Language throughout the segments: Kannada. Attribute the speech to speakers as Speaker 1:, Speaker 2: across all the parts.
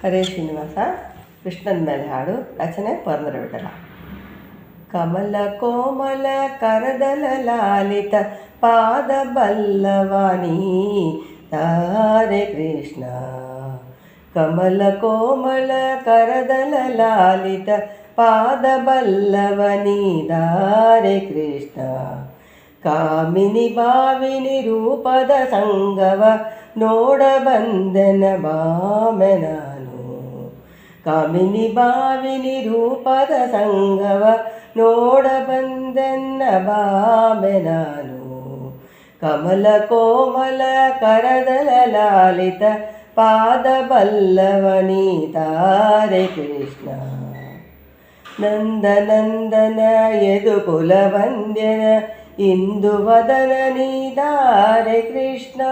Speaker 1: ಹರೇ ಶ್ರೀನಿವಾಸ. ಕೃಷ್ಣನ ಮೇಲೆ ಹಾಡು. ರಚನೆ ಪುರಂದರ ವಿಠಲ. ಕಮಲ ಕೋಮಲ ಕರದಲ ಲಾಲಿತ ಪಾದ ಬಲ್ಲವಾನಿ ತಾರೆ ಕೃಷ್ಣ. ಕಮಲ ಕೋಮಲ ಕರದಲ ಲಾಲಿತ ಪಾದ ಬಲ್ಲವನಿ ದಾರೆ ಕೃಷ್ಣ. ಕಾಮಿನಿ ಭಾವಿನಿ ರೂಪದ ಸಂಗವ ನೋಡ ಬಂದನ ಬಾಮೆ ನಾನು. ಕಾಮಿನಿ ಭಾವಿನಿ ರೂಪದ ಸಂಗವ ನೋಡ ಬಂದನ ಬಾಮೆ ನಾನು. ಕಮಲ ಕೋಮಲ ಕರದಲ ಲಾಲಿತ ಪಾದ ಬಲ್ಲವನಿ ತಾರೆ ಕೃಷ್ಣ. ನಂದನಂದನ ಯದುಕುಲ ವಂದ್ಯನ ಇಂದು ವದನ ನೀದಾರೆ ಕೃಷ್ಣ.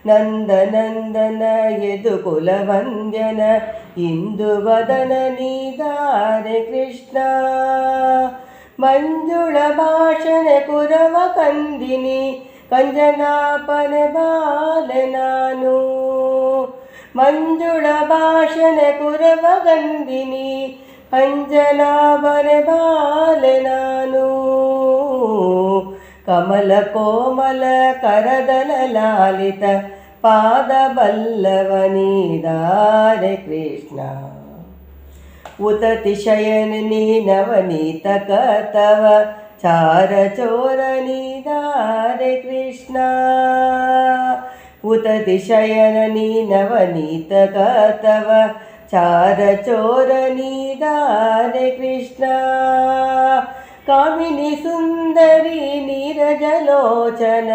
Speaker 1: ನಂದನಂದನ ಯದುಕುಲ ವಂದ್ಯನ ಇಂದು ವದನ ನೀದಾರೆ ಕೃಷ್ಣ. ಮಂಜುಳ ಭಾಷಣ ಕುರವ ಕಂದಿನಿ ಕಂಜನಾಪನ ಬಾಲೆ ನಾನು. ಮಂಜುಳ ಭಾಷಣ ಕುರವ ಕಂದಿನಿ ಕಂಜನಾಪನ ಬಾಲೆ ನಾನು. ಕಮಲ ಕೋಮಲ ಕರದಲ ಲಾಲಿತ ಪಾದ ಬಲ್ಲವನಿ ದಾರೆ ಕೃಷ್ಣ. ಉತತಿಶಯನ ನೀ ನವನೀತ ಕತವ ಚಾರ ಚೋರ ನೀದಾರೆ ಕೃಷ್ಣ. ಉತತಿಶಯನ ನೀ ನವನೀತ ಕತವ ಚಾರ ಚೋರ ನೀದಾರೆ ಕೃಷ್ಣ. ಕಾಮಿನಿ ಸುಂದರಿ ನೀರಜಲೋಚನ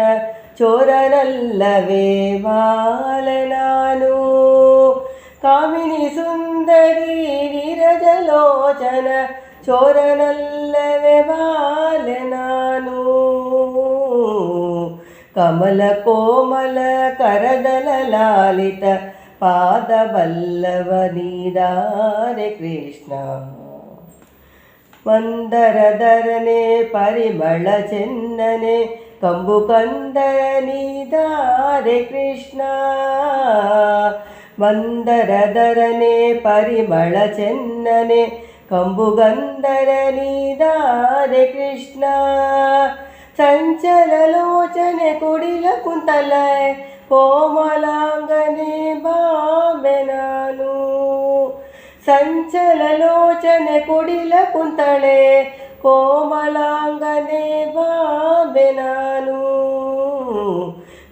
Speaker 1: ಚೋರನಲ್ಲವೇ ಬಾಲೆ ನಾನು. ಕಾಮಿನಿ ಸುಂದರಿ ನೀರಜಲೋಚನ ಚೋರನಲ್ಲವೇ ಬಾಲೆ ನಾನು. ಕಮಲ ಕೋಮಲ ಕರದಲ ಲಾಲಿತ ಪಾದ ಬಲ್ಲವನಿ ದಾರೆ ಕೃಷ್ಣ. ಮಂದರಧರನೆ ಪರಿಮಳ ಚೆನ್ನನೆ ಕಂಬು ಕಂದರ ನೀದಾರೆ ಕೃಷ್ಣ. ಮಂದರಧರನೆ ಪರಿಮಳ ಚೆನ್ನನೆ ಕಂಬು ಗಂಧರ ನೀದಾರೆ ಕೃಷ್ಣ. ಚಂಚಲ ಲೋಚನೆ ಕುಡಿಲ ಕುಂತಲ ಕೋಮಲಾಂಗನೆ ಬಾಮೆ ನಾನು. ಸಂಚಲ ಲೋಚನೆ ಕುಡಿಲ ಕುಂತಳೆ ಕೋಮಲಾಂಗನೆ ಬಾಬೆ ನಾನು.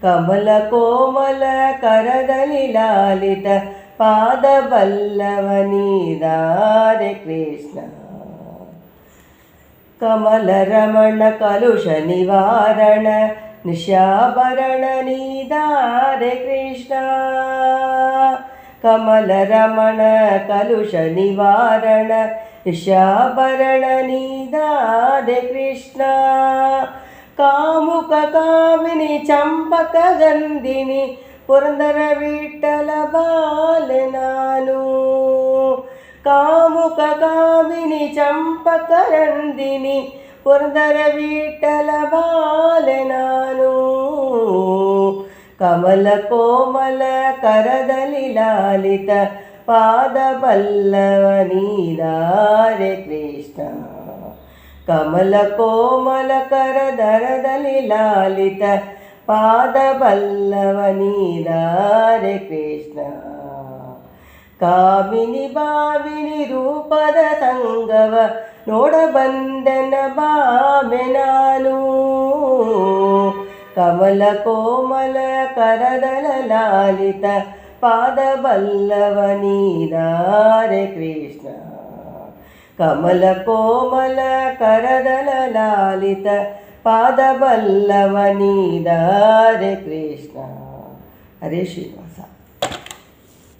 Speaker 1: ಕಮಲ ಕೋಮಲ ಕರದಲಿ ಲಾಲಿತ ಪಾದ ಬಲ್ಲವನಿ ದಾರೆ ಕೃಷ್ಣ. ಕಮಲ ರಮಣ ಕಲುಷ ನಿವಾರಣ ನಿಶಾಭರಣ ನೀದಾರೆ ಕೃಷ್ಣ. ಕಮಲ ರಮಣ ಕಲುಷ ನಿವಾರಣ ನಿಶಾಭರಣ ನೀದಾರೆ ಕೃಷ್ಣ. ಕಾಮುಕ ಕಾಮಿನಿ ಚಂಪಕ ಗಂಧಿನಿ ಪುರಂದರ ವಿಠಲ ಬಾಲೆ ನಾನು. ಕಾಮುಕ ಕಾಮಿನಿ ಚಂಪಕ ರಂದಿನಿ ಪುರಂದರ ವಿಠಲ ಬಾಲೆ ನಾನು. ಕಮಲ ಕೋಮಲ ಕರದಲಿ ಲಾಲಿತ ಪಾದ ಬಲ್ಲವನಿ ದಾರೆ ಕೃಷ್ಣ. ಕಮಲ ಕೋಮಲ ಕರದರದಲ್ಲಿ ಲಾಲಿತ ಪಾದ ಬಲ್ಲವನಿ ದಾರೆ ಕೃಷ್ಣ. ಕಾಮಿನಿ ಭಾವಿನಿ ರೂಪದ ಸಂಗವ ನೋಡ ಬಂದನ ಬಾಮೆ ನಾನು. ಕಮಲ ಕೋಮಲ ಕರದಲ ಲಾಲಿತ ಪಾದ ಬಲ್ಲವನಿ ದಾರೆ ಕೃಷ್ಣ. ಕಮಲ ಕೋಮಲ ಕರದಲ ಲಾಲಿತ ಪಾದ ಬಲ್ಲವನಿ ದಾರೆ ಕೃಷ್ಣ. ಹರೇ ಶ್ರೀನಿವಾಸ.